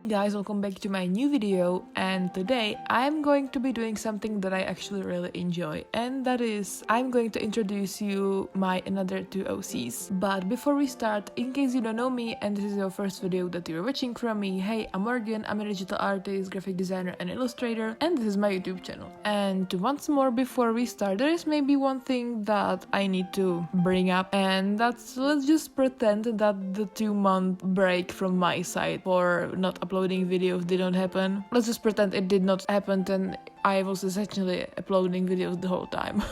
Guys, welcome back to my new video, and today I'm going to be doing something that I actually really enjoy, and that is I'm going to introduce you my another two OCs. But before we start, in case you don't know me and this is your first video that you're watching from me, hey, I'm Morgan, I'm a digital artist, graphic designer and illustrator, and this is my YouTube channel. And once more, before we start, there is maybe one thing that I need to bring up, and that's, let's just pretend that the 2-month break from my side for not uploading videos didn't happen. Let's just pretend it did not happen, and I was essentially uploading videos the whole time.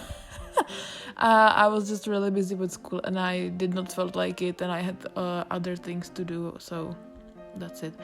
I was just really busy with school and I did not felt like it, and I had other things to do, so that's it.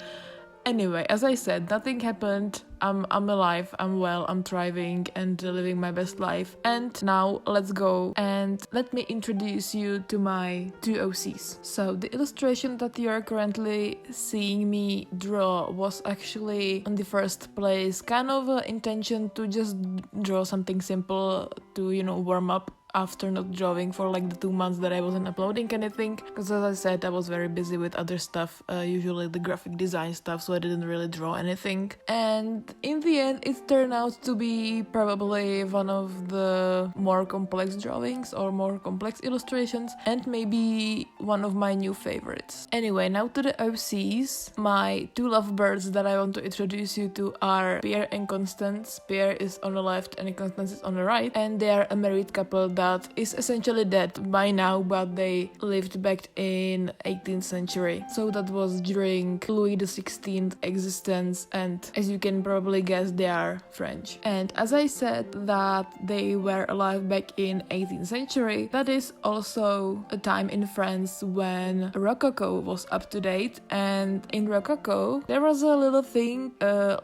Anyway, as I said, nothing happened. I'm alive, I'm well, I'm thriving and living my best life. And now let's go and let me introduce you to my two OCs. So the illustration that you are currently seeing me draw was actually in the first place kind of an intention to just draw something simple to, warm up after not drawing for like the 2 months that I wasn't uploading anything, because as I said, I was very busy with other stuff, usually the graphic design stuff, so I didn't really draw anything. And in the end, it turned out to be probably one of the more complex drawings or more complex illustrations, and maybe one of my new favorites. Anyway, now to the OCs. My two lovebirds that I want to introduce you to are Pierre and Constance. Pierre is on the left and Constance is on the right, and they are a married couple that is essentially dead by now, but they lived back in 18th century. So that was during Louis XVI existence, and as you can probably guess, they are French. And as I said that they were alive back in 18th century, that is also a time in France when Rococo was up to date, and in Rococo there was a little thing,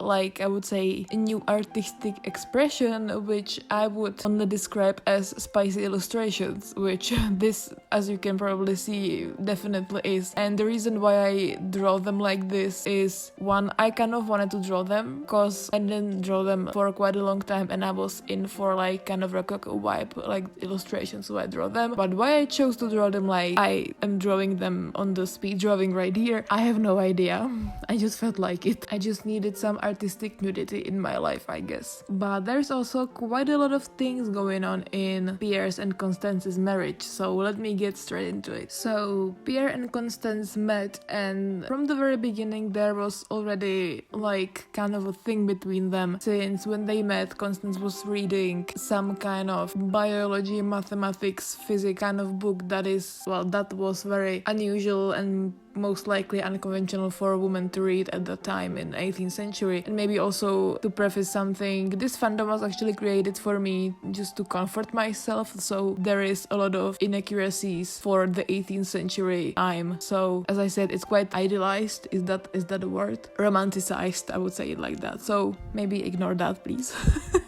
like I would say a new artistic expression, which I would only describe as spicy illustrations, which this, as you can probably see, definitely is. And the reason why I draw them like this is, one, I kind of wanted to draw them because I didn't draw them for quite a long time and I was in for like kind of Rococo vibe, like illustrations, so I draw them. But why I chose to draw them like I am drawing them on the speed drawing right here, I have no idea. I just felt like it. I just needed some artistic nudity in my life, I guess. But there's also quite a lot of things going on in Pierre's and Constance's marriage, so let me get straight into it. So Pierre and Constance met, and from the very beginning there was already like kind of a thing between them, since when they met, Constance was reading some kind of biology, mathematics, physics kind of book that was very unusual and most likely unconventional for a woman to read at that time in 18th century. And maybe also to preface something, this fandom was actually created for me just to comfort myself, so there is a lot of inaccuracies for the 18th century time. So as I said, it's quite idealized, is that a word? Romanticized, I would say it like that, so maybe ignore that, please.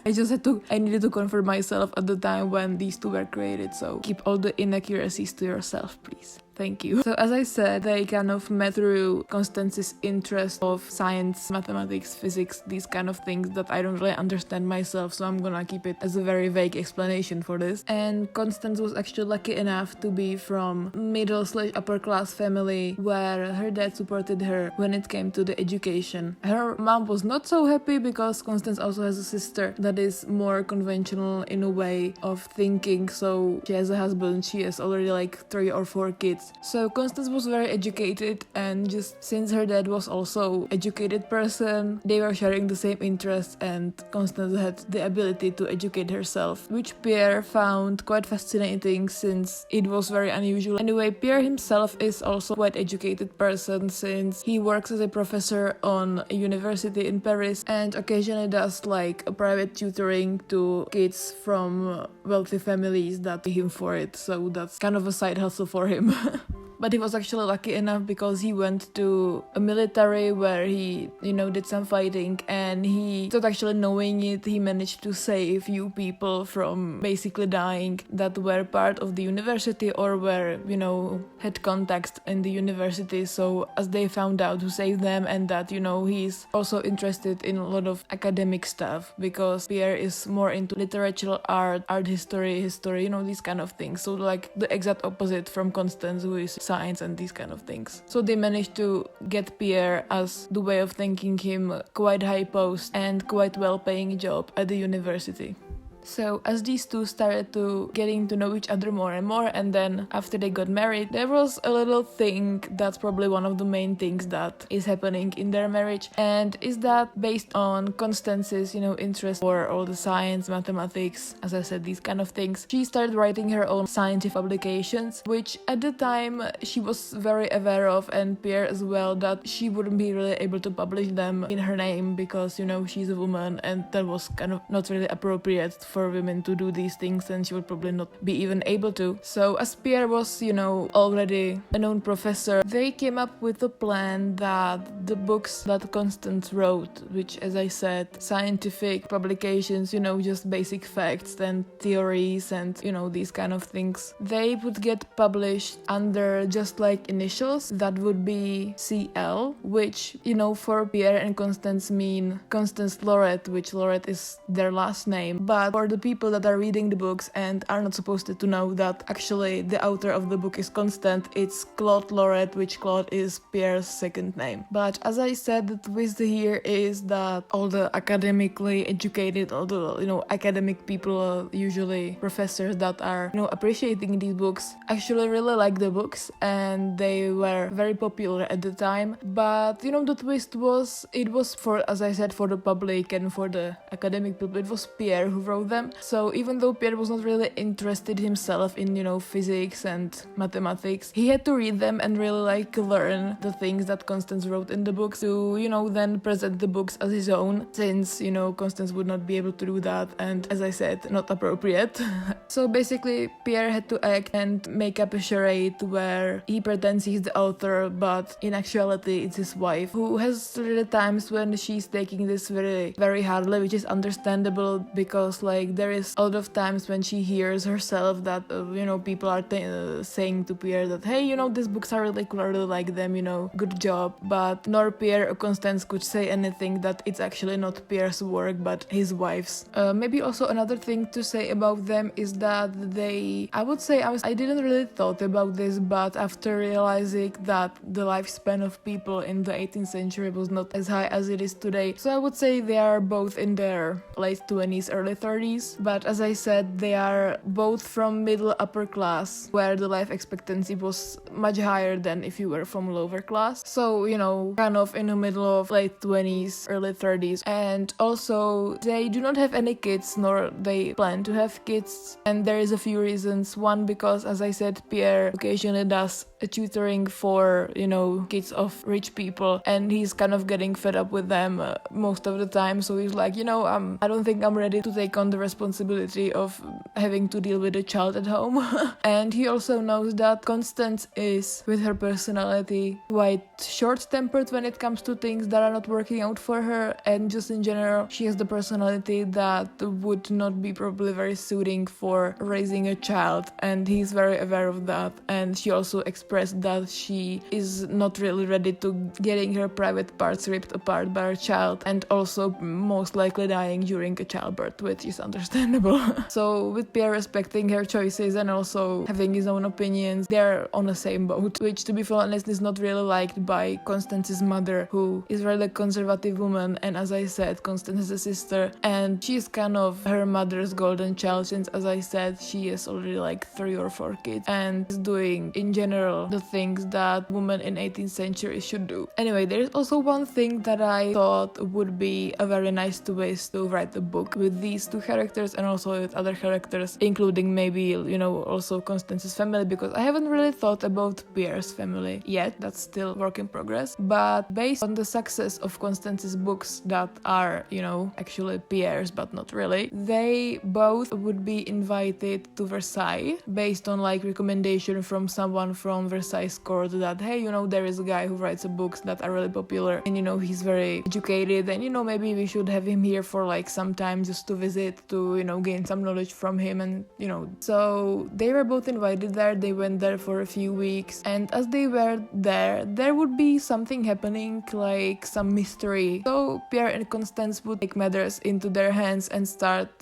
I needed to comfort myself at the time when these two were created, so keep all the inaccuracies to yourself, please. Thank you. So as I said, they kind of met through Constance's interest of science, mathematics, physics, these kind of things that I don't really understand myself, so I'm gonna keep it as a very vague explanation for this. And Constance was actually lucky enough to be from middle/upper class family where her dad supported her when it came to the education. Her mom was not so happy because Constance also has a sister that is more conventional in a way of thinking, so she has a husband, she has already like 3 or 4 kids. So Constance was very educated, and just since her dad was also educated person, they were sharing the same interests, and Constance had the ability to educate herself, which Pierre found quite fascinating since it was very unusual. Anyway, Pierre himself is also quite educated person since he works as a professor on a university in Paris and occasionally does like a private tutoring to kids from wealthy families that pay him for it, so that's kind of a side hustle for him. But he was actually lucky enough because he went to a military where he, did some fighting, and he, without actually knowing it, he managed to save few people from basically dying that were part of the university or were, had contacts in the university. So as they found out who saved them, and that, he's also interested in a lot of academic stuff because Pierre is more into literature, art history, these kind of things. So like the exact opposite from Constance, who is science and these kind of things. So they managed to get Pierre as the way of thinking him quite high post and quite well paying job at the university. So as these two started to getting to know each other more and more, and then after they got married, there was a little thing that's probably one of the main things that is happening in their marriage, and is that based on Constance's, interest for all the science, mathematics, as I said, these kind of things. She started writing her own scientific publications, which at the time she was very aware of, and Pierre as well, that she wouldn't be really able to publish them in her name because, she's a woman, and that was kind of not really appropriate for women to do these things, and she would probably not be even able to. So as Pierre was, already a known professor, they came up with a plan that the books that Constance wrote, which, as I said, scientific publications, just basic facts and theories and, these kind of things, they would get published under just like initials that would be CL, which, for Pierre and Constance mean Constance Lorette, which Lorette is their last name. But for the people that are reading the books and are not supposed to know that actually the author of the book is Constant, it's Claude Lorette, which Claude is Pierre's second name. But as I said, the twist here is that all the academically educated, all the academic people, usually professors that are appreciating these books, actually really like the books, and they were very popular at the time. But the twist was, it was for, as I said, for the public and for the academic people, it was Pierre who wrote them. So even though Pierre was not really interested himself in, physics and mathematics, he had to read them and really learn the things that Constance wrote in the books to, then present the books as his own, since, Constance would not be able to do that, and as I said, not appropriate. So basically Pierre had to act and make up a charade where he pretends he's the author, but in actuality it's his wife, who has really times when she's taking this very, very hardly, which is understandable because there is a lot of times when she hears herself that people are saying to Pierre that, hey, these books are really cool, I really like them, good job. But nor Pierre or Constance could say anything that it's actually not Pierre's work but his wife's. Maybe also another thing to say about them is that I didn't really thought about this, but after realizing that the lifespan of people in the 18th century was not as high as it is today, so I would say they are both in their late 20s, early 30s. But as I said, they are both from middle upper class, where the life expectancy was much higher than if you were from lower class. So, kind of in the middle of late 20s, early 30s. And also, they do not have any kids, nor they plan to have kids. And there is a few reasons. One, because, as I said, Pierre occasionally does a tutoring for, kids of rich people, and he's kind of getting fed up with them most of the time. So he's like, I don't think I'm ready to take on the responsibility of having to deal with a child at home. And he also knows that Constance is, with her personality, quite short-tempered when it comes to things that are not working out for her, and just in general, she has the personality that would not be probably very suiting for raising a child, and he's very aware of that. And she also expressed that she is not really ready to getting her private parts ripped apart by her child, and also most likely dying during a childbirth, which is understandable. So with Pierre respecting her choices and also having his own opinions, they're on the same boat, which, to be honest, is not really liked by Constance's mother, who is a really conservative woman. And as I said, Constance has a sister, and she's kind of her mother's golden child, since, as I said, she has already 3 or 4 kids and is doing in general the things that women in 18th century should do. Anyway, there's also one thing that I thought would be a very nice twist to write a book with these two characters and also with other characters, including maybe, also Constance's family, because I haven't really thought about Pierre's family yet. That's still work in progress. But based on the success of Constance's books that are, actually Pierre's, but not really, they both would be invited to Versailles based on recommendation from someone from Versailles court that, hey, there is a guy who writes books that are really popular, and he's very educated, and maybe we should have him here for some time just to visit, to, gain some knowledge from him, and so they were both invited there. They went there for a few weeks, and as they were there would be something happening, like some mystery. So Pierre and Constance would take matters into their hands and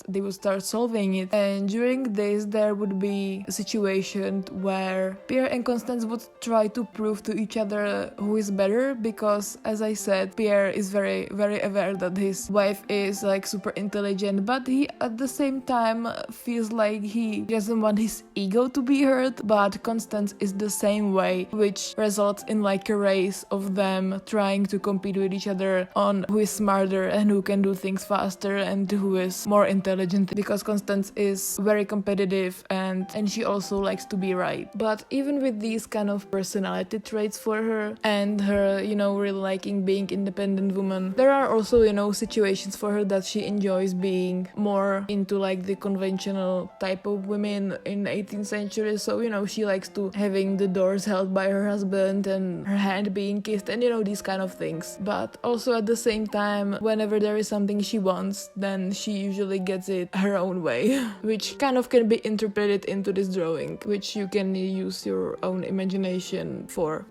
they would start solving it. And during this, there would be a situation where Pierre and Constance would try to prove to each other who is better, because as I said, Pierre is very, very aware that his wife is like super intelligent, but he at the same time feels like he doesn't want his ego to be hurt. But Constance is the same way, which results in like a race of them trying to compete with each other on who is smarter and who can do things faster and who is more intelligent, because Constance is very competitive and she also likes to be right. But even with these kind of personality traits for her and her, really liking being independent woman, there are also, situations for her that she enjoys being more into like the conventional type of women in 18th century. So, she likes to having the doors held by her husband and her hand being kissed and, these kind of things. But also at the same time, whenever there is something she wants, then she usually gets it her own way, which kind of can be interpreted into this drawing, which you can use your own imagination for.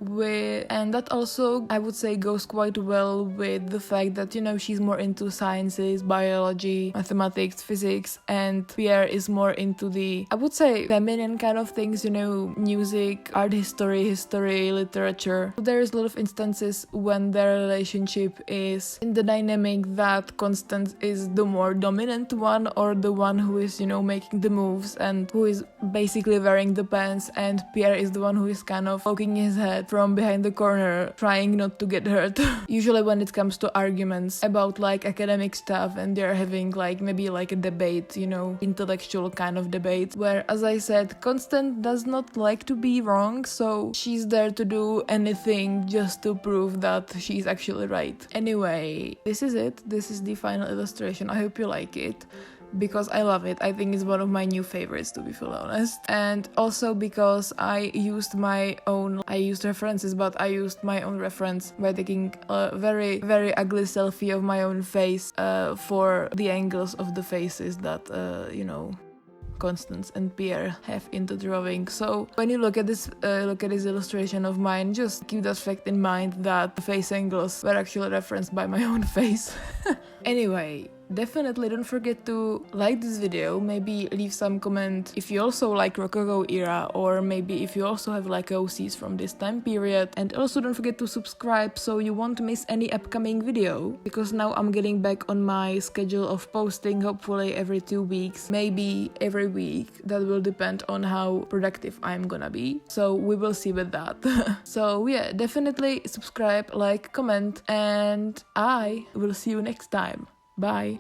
And that also, I would say, goes quite well with the fact that, she's more into sciences, biology, mathematics, physics, and Pierre is more into the, I would say, feminine kind of things, music, art history, literature. There's a lot of instances when their relationship is in the dynamic that Constance is the more dominant one, or the one who is, making the moves and who is basically wearing the pants, and Pierre is the one who is kind of poking his head from behind the corner, trying not to get hurt. Usually when it comes to arguments about like academic stuff, and they're having like maybe like a debate, intellectual kind of debate, where, as I said, Constance does not like to be wrong, so she's there to do anything just to prove that she's actually right. Anyway, this is it. This is the final illustration. I hope you like it, because I love it. I think it's one of my new favorites, to be fully honest. And also because I used references, but I used my own reference by taking a very, very ugly selfie of my own face for the angles of the faces that, Constance and Pierre have in the drawing. So when you look at this illustration of mine, just keep that fact in mind that the face angles were actually referenced by my own face. Anyway, definitely don't forget to like this video, maybe leave some comment if you also like Rococo Era, or maybe if you also have like OCs from this time period. And also don't forget to subscribe so you won't miss any upcoming video, because now I'm getting back on my schedule of posting, hopefully every 2 weeks, maybe every week. That will depend on how productive I'm gonna be, so we will see with that. So yeah, definitely subscribe, like, comment, and I will see you next time. Bye.